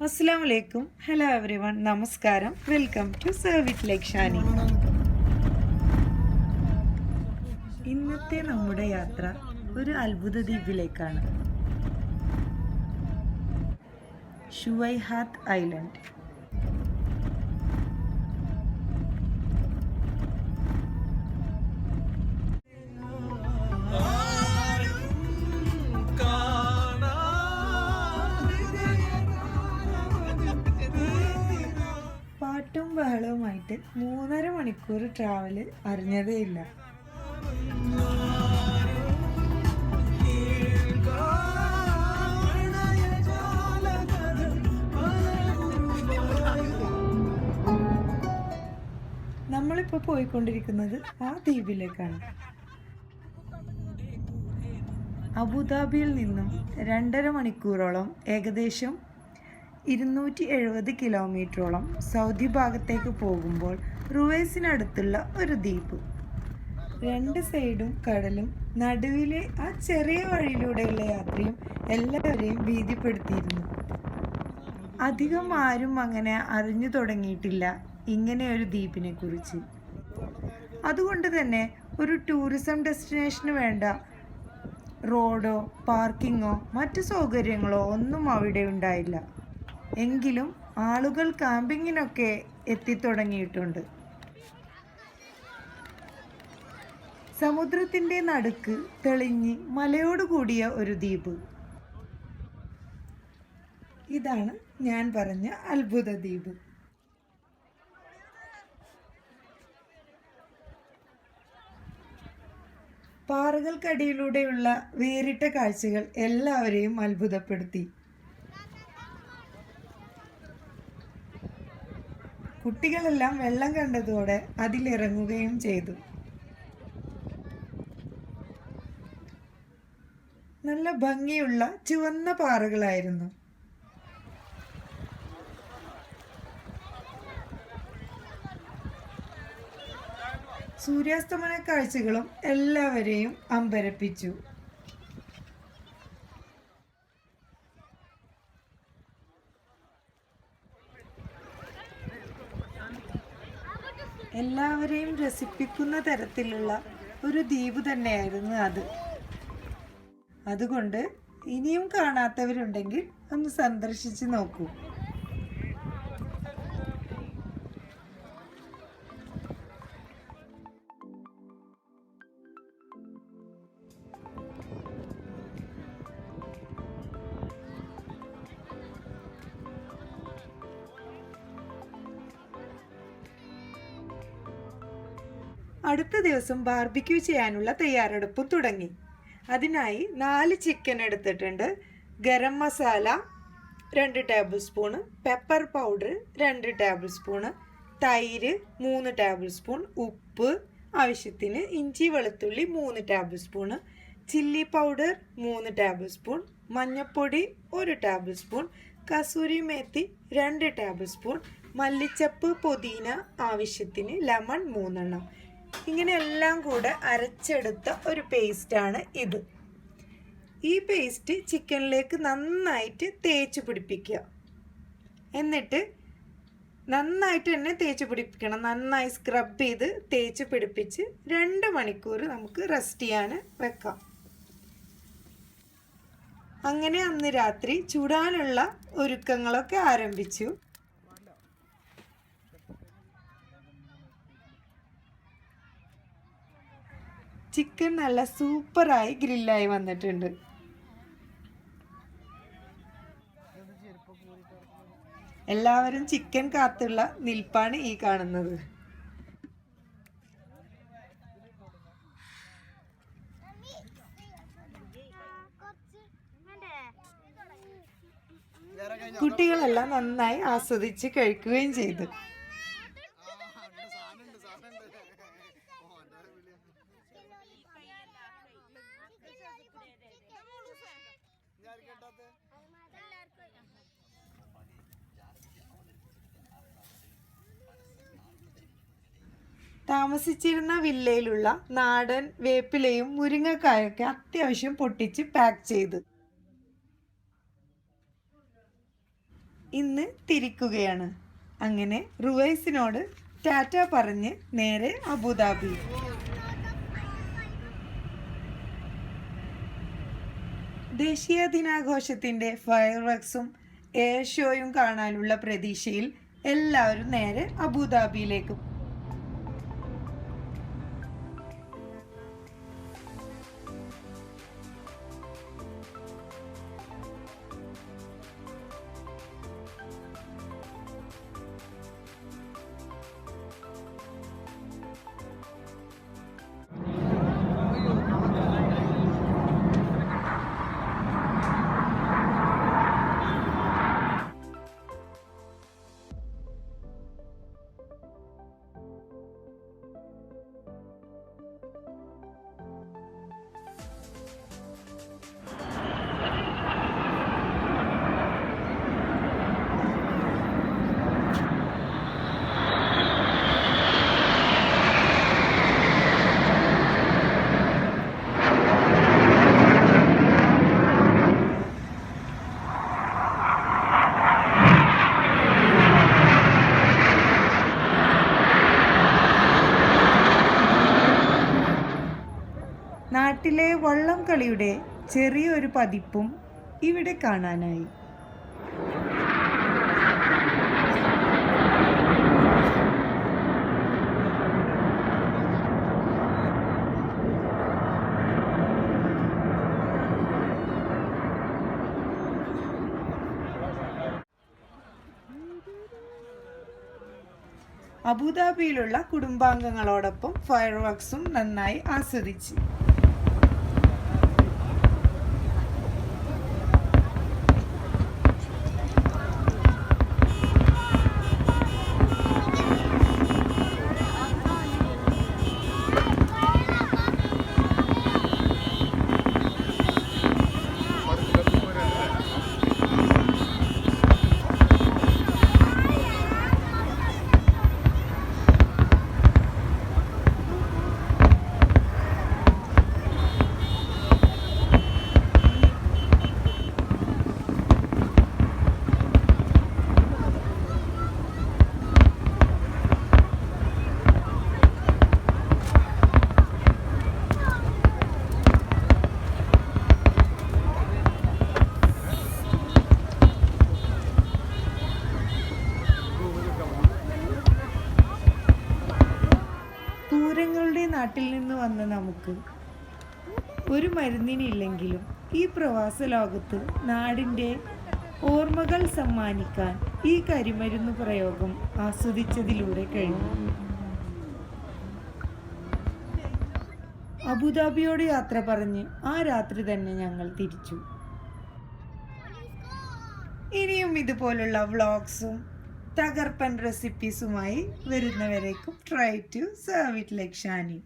അസ്സലാമലൈക്കും. Hello everyone, നമസ്കാരം. Welcome to serve it like Shani. ഇന്നത്തെ നമ്മുടെ യാത്ര ഒരു അത്ഭുത ദ്വീപിലേക്കാണ്. ഷുവൈഹാത്ത് ഐലൻഡ്. പാട്ടും ബഹളവുമായിട്ട് 3.5 മണിക്കൂർ ട്രാവല് അറിഞ്ഞതേയില്ല. നമ്മളിപ്പോൾ പോയിക്കൊണ്ടിരിക്കുന്നത് ആ ദ്വീപിലേക്കാണ്. അബുദാബിയിൽ നിന്നും 2.5 മണിക്കൂറോളം, ഏകദേശം 270 കിലോമീറ്ററോളം സൗദി ഭാഗത്തേക്ക് പോകുമ്പോൾ റുവൈസിനടുത്തുള്ള ഒരു ദ്വീപ്. 2 സൈഡും കടലും, നടുവിലെ ആ ചെറിയ വഴിയിലൂടെയുള്ള യാത്രയും എല്ലാവരെയും ഭീതിപ്പെടുത്തിയിരുന്നു. അധികം ആരും അങ്ങനെ അറിഞ്ഞു തുടങ്ങിയിട്ടില്ല ഇങ്ങനെ ഒരു ദ്വീപിനെ കുറിച്ച്. അതുകൊണ്ട് തന്നെ ഒരു ടൂറിസം ഡെസ്റ്റിനേഷന് വേണ്ട റോഡോ പാർക്കിങ്ങോ മറ്റു സൗകര്യങ്ങളോ ഒന്നും അവിടെ ഉണ്ടായില്ല. എങ്കിലും ആളുകൾ ക്യാമ്പിങ്ങിനൊക്കെ എത്തിത്തുടങ്ങിയിട്ടുണ്ട്. സമുദ്രത്തിൻ്റെ നടുക്ക് തെളിഞ്ഞ് മലയോട് കൂടിയ ഒരു ദ്വീപ്. ഇതാണ് ഞാൻ പറഞ്ഞ അത്ഭുത ദ്വീപ്. പാറകൾക്കടിയിലൂടെയുള്ള വേറിട്ട കാഴ്ചകൾ എല്ലാവരെയും അത്ഭുതപ്പെടുത്തി. കുട്ടികളെല്ലാം വെള്ളം കണ്ടതോടെ അതിലിറങ്ങുകയും ചെയ്തു. നല്ല ഭംഗിയുള്ള ചുവന്ന പാറകളായിരുന്നു. സൂര്യാസ്തമന കാഴ്ചകളും എല്ലാവരെയും അമ്പരപ്പിച്ചു. എല്ലാവരെയും രസിപ്പിക്കുന്ന തരത്തിലുള്ള ഒരു ദ്വീപ് തന്നെയായിരുന്നു അത്. അതുകൊണ്ട് ഇനിയും കാണാത്തവരുണ്ടെങ്കിൽ ഒന്ന് സന്ദർശിച്ച് നോക്കൂ. അടുത്ത ദിവസം ബാർബിക്യൂ ചെയ്യാനുള്ള തയ്യാറെടുപ്പ് തുടങ്ങി. അതിനായി 4 ചിക്കൻ എടുത്തിട്ടുണ്ട്. Garam masala 2 table spoon, pepper powder 2 table spoon, തൈര് 3 ടേബിൾ സ്പൂൺ, ഉപ്പ് ആവശ്യത്തിന്, ഇഞ്ചി വെളുത്തുള്ളി 3 table spoon, chilli powder 3 table spoon, മഞ്ഞൾപ്പൊടി 1 table spoon, kasuri methi 2 table spoon, മല്ലിച്ചപ്പ് പുതിന ആവശ്യത്തിന്, ലെമൺ 3 എണ്ണം. ഇങ്ങനെ എല്ലാം കൂടെ അരച്ചെടുത്ത ഒരു പേസ്റ്റാണ് ഇത്. ഈ പേസ്റ്റ് ചിക്കനിലേക്ക് നന്നായിട്ട് തേച്ച് പിടിപ്പിക്കുക. എന്നിട്ട് നന്നായിട്ട് തന്നെ തേച്ച് പിടിപ്പിക്കണം. നന്നായി സ്ക്രബ് ചെയ്ത് തേച്ച് പിടിപ്പിച്ച് 2 മണിക്കൂർ നമുക്ക് റെസ്റ്റ് ചെയ്യാൻ വെക്കാം. അങ്ങനെ അന്ന് രാത്രി ചുടാനുള്ള ഒരുക്കങ്ങളൊക്കെ ആരംഭിച്ചു. ചിക്കൻ നല്ല സൂപ്പറായി ഗ്രില്ലായി വന്നിട്ടുണ്ട്. എല്ലാവരും ചിക്കൻ കാത്തുള്ള നിൽപ്പാണ് ഈ കാണുന്നത്. കുട്ടികളെല്ലാം നന്നായി ആസ്വദിച്ച് കഴിക്കുകയും ചെയ്തു. താമസിച്ചിരുന്ന വില്ലയിലുള്ള നാടൻ വേപ്പിലയും മുരിങ്ങക്കായൊക്കെ അത്യാവശ്യം പൊട്ടിച്ച് പാക്ക് ചെയ്തു. ഇന്ന് തിരിക്കുകയാണ്. അങ്ങനെ റുവൈസിനോട് ടാറ്റ പറഞ്ഞ് നേരെ അബുദാബി. ദേശീയ ദിനാഘോഷത്തിൻ്റെ ഫയർ വർക്സും എയർ ഷോയും കാണാനുള്ള പ്രതീക്ഷയിൽ എല്ലാവരും നേരെ അബുദാബിയിലേക്ക്. നാട്ടിലെ വള്ളം കളിയുടെ ചെറിയൊരു പതിപ്പും ഇവിടെ കാണാനായി. അബുദാബിയിലുള്ള കുടുംബാംഗങ്ങളോടൊപ്പം ഫയർ വർക്സും നന്നായി ആസ്വദിച്ചു. പൂരങ്ങളുടെ നാട്ടിൽ നിന്ന് വന്ന നമുക്ക് ഒരു മരുന്നിനില്ലെങ്കിലും ഈ പ്രവാസ ലോകത്ത് നാടിൻ്റെ ഓർമ്മകൾ സമ്മാനിക്കാൻ ഈ കരിമരുന്ന് പ്രയോഗം ആസ്വദിച്ചതിലൂടെ കഴിഞ്ഞു. അബുദാബിയോട് യാത്ര പറഞ്ഞ് ആ രാത്രി തന്നെ ഞങ്ങൾ തിരിച്ചു. ഇനിയും ഇതുപോലുള്ള വ്ളോഗ്സും തകർപ്പൻ റെസിപ്പീസുമായി വരുന്നവരേക്കും try to serve it like Shani.